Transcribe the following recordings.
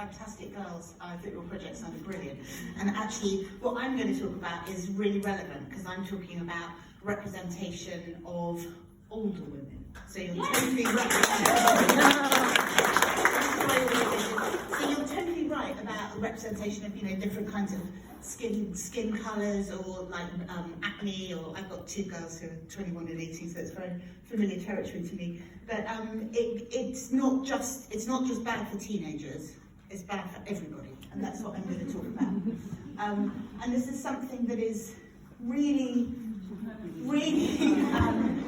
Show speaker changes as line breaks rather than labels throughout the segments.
fantastic girls. I think your project sounded brilliant. And actually, what I'm going to talk about is really relevant because I'm talking about representation of older women. So you're totally right about the representation of, different kinds of skin colours, or like acne, or I've got two girls who are 21 and 18, so it's very familiar territory to me. But it's not just bad for teenagers, it's bad for everybody, and that's what I'm going to talk about. And this is something that is really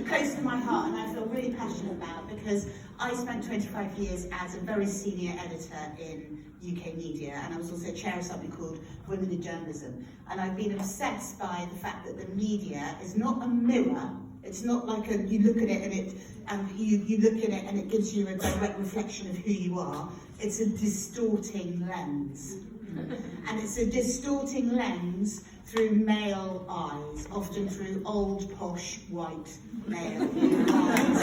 close to my heart, and I feel really passionate about, because I spent 25 years as a very senior editor in UK media, and I was also chair of something called Women in Journalism. And I've been obsessed by the fact that the media is not a mirror. It's not like you look at it and you look at it and it gives you a direct reflection of who you are. It's a distorting lens. And it's a distorting lens through male eyes, often through old, posh, white male eyes.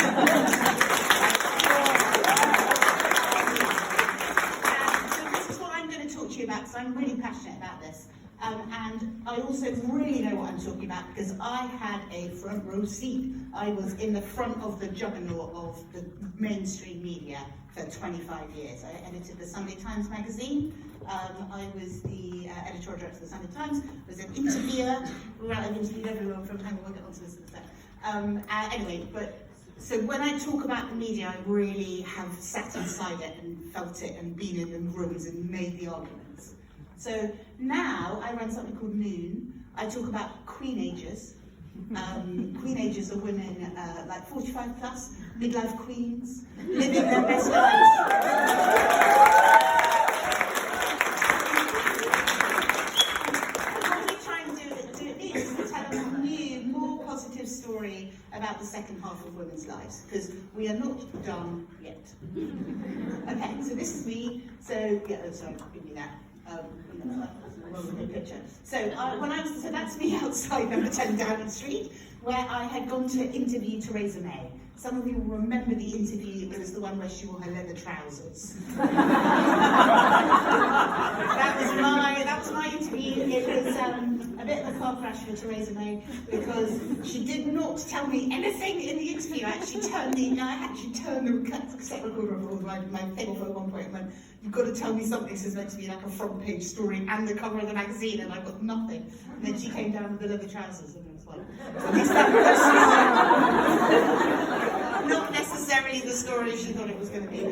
About, because I'm really passionate about this, and I also really know what I'm talking about because I had a front row seat. I was in the front of the juggernaut of the mainstream media for 25 years. I edited the Sunday Times magazine. I was the editorial director of the Sunday Times. I was an interviewer. I've interviewed everyone from time. We'll get onto this in a sec. Anyway, so when I talk about the media, I really have sat inside it and felt it and been in the rooms and made the arguments. So now I run something called Noon. I talk about queenagers. Queenagers are women like 45 plus, midlife queens, living their best lives. Story about the second half of women's lives, because we are not done yet. Okay, so this is me. So yeah, sorry, give me that. Picture. So so that's me outside number 10 Downing Street, where I had gone to interview Theresa May. Some of you will remember the interview. It was the one where she wore her leather trousers. That was my interview. It was a bit of a car crash for Theresa May, because she did not tell me anything in the interview. I actually turned the cassette recorder off my table for one point and went, "You've got to tell me something. This is meant to be like a front page story and the cover of the magazine," and I got nothing. And then she came down with the leather trousers, and it was like, at least that was not necessarily the story she thought it was going to be.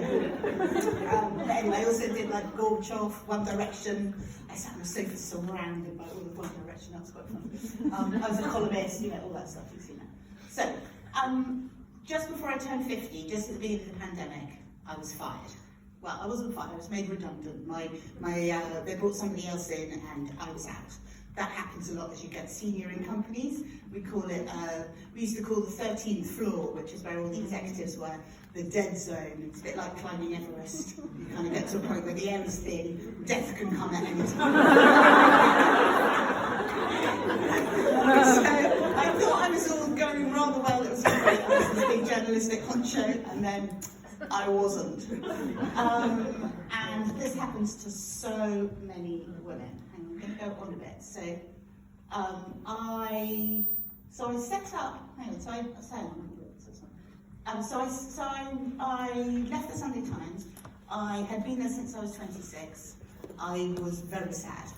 But anyway, I also did like Gorbachev, One Direction. I sat on a sofa surrounded by all of One Direction. That was quite fun. I was a columnist, all that stuff you've seen that. So, just before I turned 50, just at the beginning of the pandemic, I was fired. Well, I wasn't fired, I was made redundant. They brought somebody else in and I was out. That happens a lot as you get senior in companies. We used to call the 13th floor, which is where all the executives were, the dead zone. It's a bit like climbing Everest. You kind of get to a point where the air is thin, death can come at any time. So I thought I was all going rather well, it was great. I was this big journalistic honcho, and then I wasn't. And this happens to so many women. I'm going to go on a bit. So I set up. Hang on. I left the Sunday Times. I had been there since I was 26. I was very sad.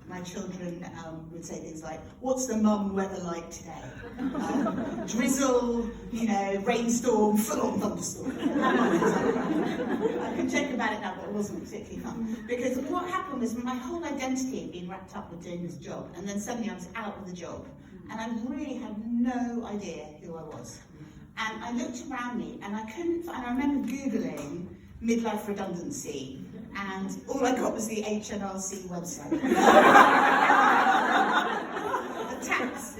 My children would say things like, "What's the mum weather like today?" Drizzle, rainstorm, full-on thunderstorm. I can joke about it now, but it wasn't particularly fun. Because what happened was my whole identity had been wrapped up with doing this job, and then suddenly I was out of the job, and I really had no idea who I was. And I looked around me, and I remember Googling midlife redundancy, and all I got was the HMRC website.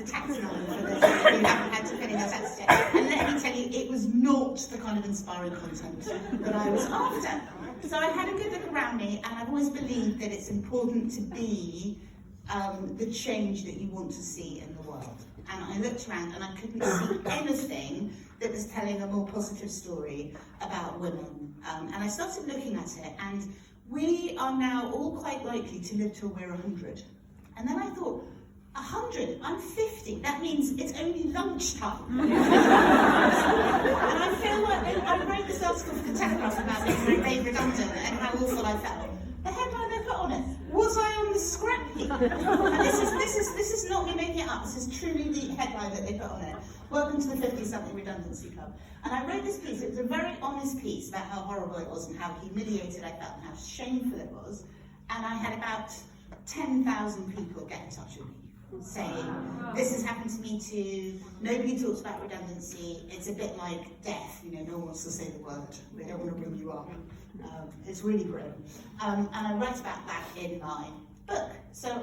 the tax number for those who haven't had to fill in their tax yet. And let me tell you, it was not the kind of inspiring content that I was after. So I had a good look around me, and I've always believed that it's important to be the change that you want to see in the world. And I looked around and I couldn't see anything that was telling a more positive story about women. And I started looking at it, and we are now all quite likely to live till we're 100. And then I thought, 100, I'm 50, that means it's only lunchtime. And I feel like, I wrote this article for the Telegraph about being made redundant and how awful I felt. The headline they put on it, was I on the scrap heap? And this is not me making it up, this is truly the headline that they put on it. Welcome to the 50-something redundancy club. And I wrote this piece, it was a very honest piece about how horrible it was and how humiliated I felt and how shameful it was. And I had about 10,000 people get in touch with me saying, this has happened to me too, nobody talks about redundancy, it's a bit like death, you know, no one wants to say the word, they don't want to bring you up. It's really grim. And I write about that in my book. So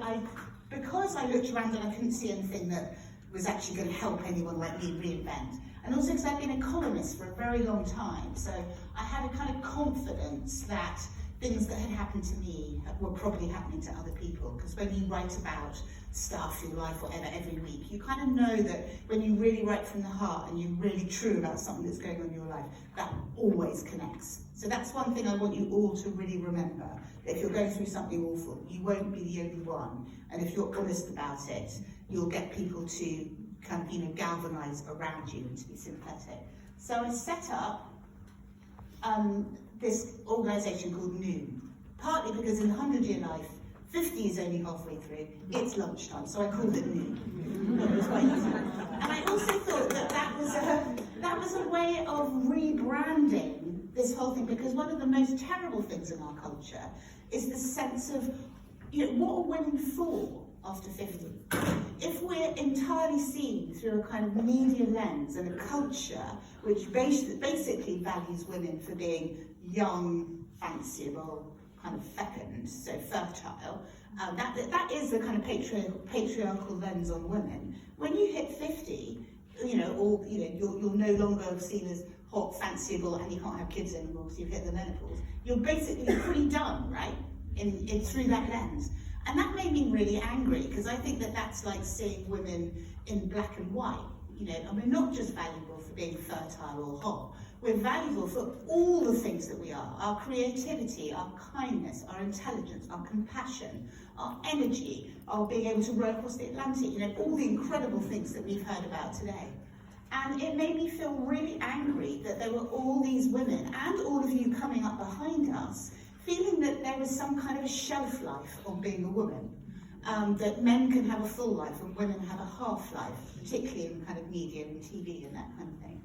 because I looked around and I couldn't see anything that was actually going to help anyone like me reinvent, and also because I've been a columnist for a very long time, so I had a kind of confidence that things that had happened to me were probably happening to other people, because when you write about stuff, your life, whatever, every week, you kind of know that when you really write from the heart and you're really true about something that's going on in your life, that always connects. So that's one thing I want you all to really remember. If you're going through something awful, you won't be the only one. And if you're honest about it, you'll get people to kind of, you know, galvanise around you and to be sympathetic. So I set up this organisation called Noon, partly because in the 100-year life, 50 is only halfway through, it's lunchtime, so I called it Noon. It was quite easy. And I also thought that that was a way of rebranding this whole thing, because one of the most terrible things in our culture is the sense of, you know, what are women for after 50? If we're entirely seen through a kind of media lens and a culture which basically values women for being young, fanciable, kind of fecund, so fertile, that is the kind of patriarchal lens on women. When you hit 50, you know, or you know, you're no longer seen as hot, fanciable, and you can't have kids anymore, so you've hit the menopause. You're basically pretty done, right? In through that lens. And that made me really angry, because I think that that's like seeing women in black and white, you know, and we're not just valuable for being fertile or hot, we're valuable for all the things that we are, our creativity, our kindness, our intelligence, our compassion, our energy, our being able to row across the Atlantic, you know, all the incredible things that we've heard about today. And it made me feel really angry that there were all these women, and all of you coming up behind us, feeling that there was some kind of a shelf life on being a woman, that men can have a full life and women have a half life, particularly in kind of media and TV and that kind of thing.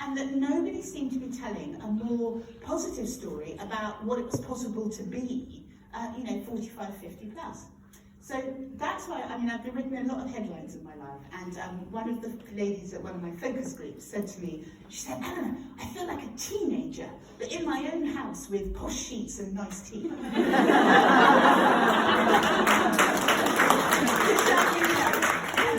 And that nobody seemed to be telling a more positive story about what it was possible to be, you know, 45, 50 plus. So that's why, I mean, I've written a lot of headlines in my life, and one of the ladies at one of my focus groups said to me, she said, Eleanor, I feel like a teenager, but in my own house with posh sheets and nice tea. And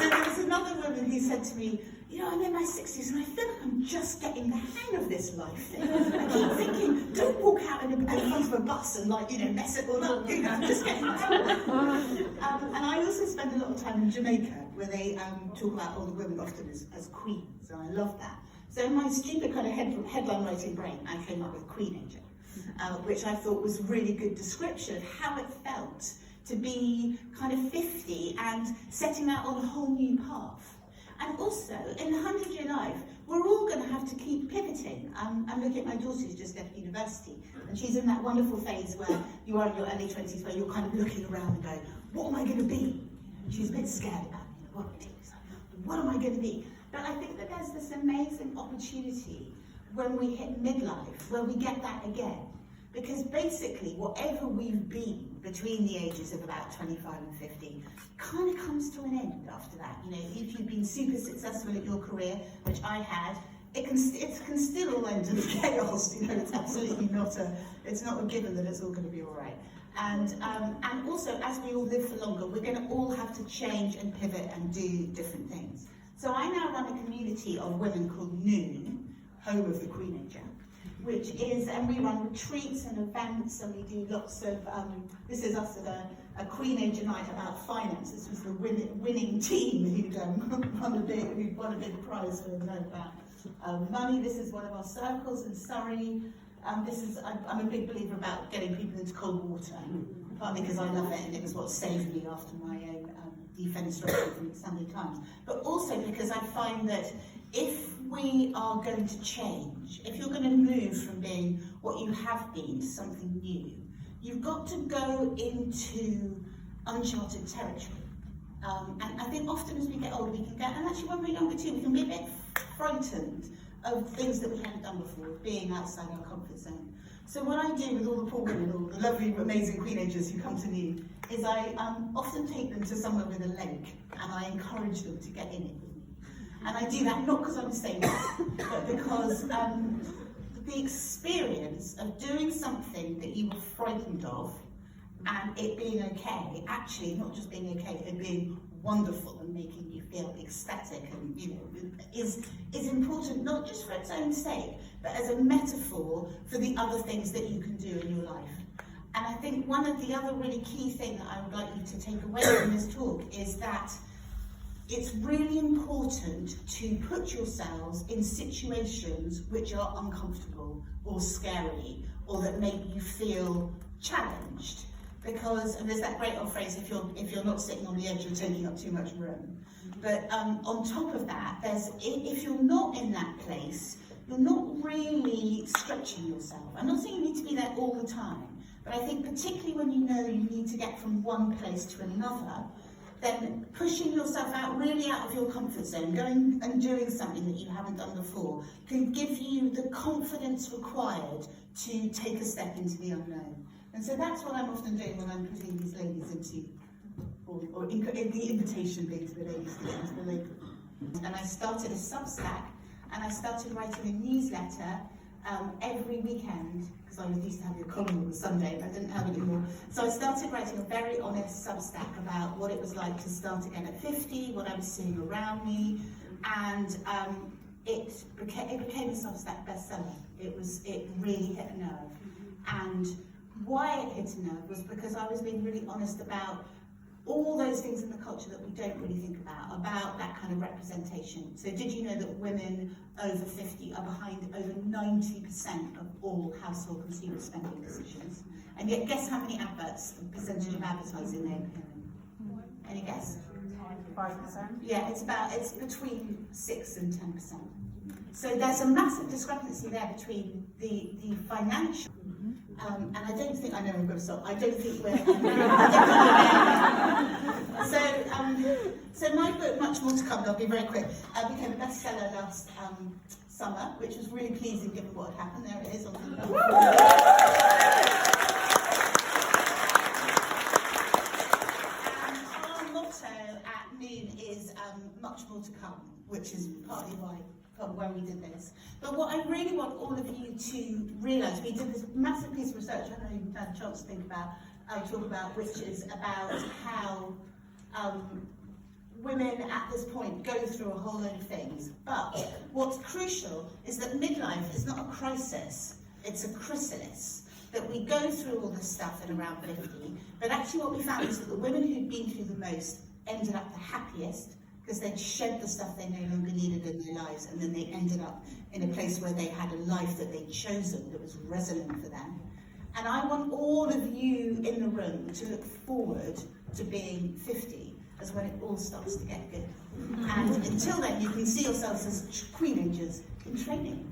then there was another woman who said to me, you know, I'm in my 60s and I feel like I'm just getting the hang of this life thing. I keep thinking, don't walk out in front of a bus and, like, you know, mess it all up. You know, I'm just getting the hang of it. And I also spend a lot of time in Jamaica, where they talk about all the women often as queens, and I love that. So in my stupid kind of headline writing brain, I came up with Queenager, which I thought was a really good description of how it felt to be kind of 50 and setting out on a whole new path. And also, in the 100-year life, we're all going to have to keep pivoting. I'm looking at my daughter who's just left university, and she's in that wonderful phase where you are in your early 20s, where you're kind of looking around and going, what am I going to be? And she's a bit scared about, you know, what am I going to be? But I think that there's this amazing opportunity when we hit midlife, where we get that again. Because basically, whatever we've been between the ages of about 25 and 50 kind of comes to an end after that. You know, if you've been super successful at your career, which I had, it can still all end in chaos. You know, it's absolutely not a given that it's all going to be all right. And also, as we all live for longer, we're going to all have to change and pivot and do different things. So I now run a community of women called Noon, home of the Queenager, which is, and we run retreats and events, and we do lots of, this is us at a Queenager night about finance. This was the winning team who'd won a big prize for about money. This is one of our circles in Surrey. I'm a big believer about getting people into cold water, partly because I love it and it was what saved me after my own defenestration from the Sunday Times, but also because I find that if we are going to change, if you're going to move from being what you have been to something new, you've got to go into uncharted territory. And I think often as we get older, we can get, and actually when we're younger too, we can be a bit frightened of things that we haven't done before, being outside our comfort zone. So what I do with all the poor women, all the lovely, amazing queenagers who come to me, is I often take them to somewhere with a lake, and I encourage them to get in it with me. And I do that not because I'm saying that, but because the experience of doing something that you were frightened of, and it being okay, actually not just being okay, it being wonderful and making you feel ecstatic and, you know, is important, not just for its own sake, but as a metaphor for the other things that you can do in your life. And I think one of the other really key things that I would like you to take away from this talk is that it's really important to put yourselves in situations which are uncomfortable or scary or that make you feel challenged. Because, and there's that great old phrase, if you're not sitting on the edge, you're taking up too much room. But on top of that, if you're not in that place, you're not really stretching yourself. I'm not saying you need to be there all the time, but I think particularly when you know you need to get from one place to another, then pushing yourself really out of your comfort zone, going and doing something that you haven't done before, can give you the confidence required to take a step into the unknown. And so that's what I'm often doing when I'm putting these ladies into, or in the invitation being to the ladies to get into the lake. And I started a Substack, and I started writing a newsletter every weekend, because I used to have a column on the Sunday, but I didn't have it anymore. So I started writing a very honest Substack about what it was like to start again at 50, what I was seeing around me, and it became a Substack bestseller. It really hit a nerve. And why it hit a nerve was because I was being really honest about all those things in the culture that we don't really think about that kind of representation. So did you know that women over 50 are behind over 90% of all household consumer spending decisions? And yet guess how many adverts, the percentage of advertising they appear in? Any guess?
5%?
Yeah, it's between 6 and 10%. So there's a massive discrepancy there between the financial, and I don't think, I know I'm going to stop, I don't think we're so my book, Much More to Come, I'll be very quick, became a bestseller last summer, which was really pleasing given what had happened. There it is on the And our motto at Noon is much more to come, which is partly why we did this. But what I really want all of you to realise, we did this massive piece of research, I don't know if you've had a chance to think about, talk about, which is about how women at this point go through a whole load of things. But what's crucial is that midlife is not a crisis, it's a chrysalis. That we go through all this stuff at around 50, but actually what we found is that the women who'd been through the most ended up the happiest, because they'd shed the stuff they no longer needed in their lives, and then they ended up in a place where they had a life that they'd chosen that was resonant for them. And I want all of you in the room to look forward to being 50 as when it all starts to get good. And until then, you can see yourselves as queenagers in training.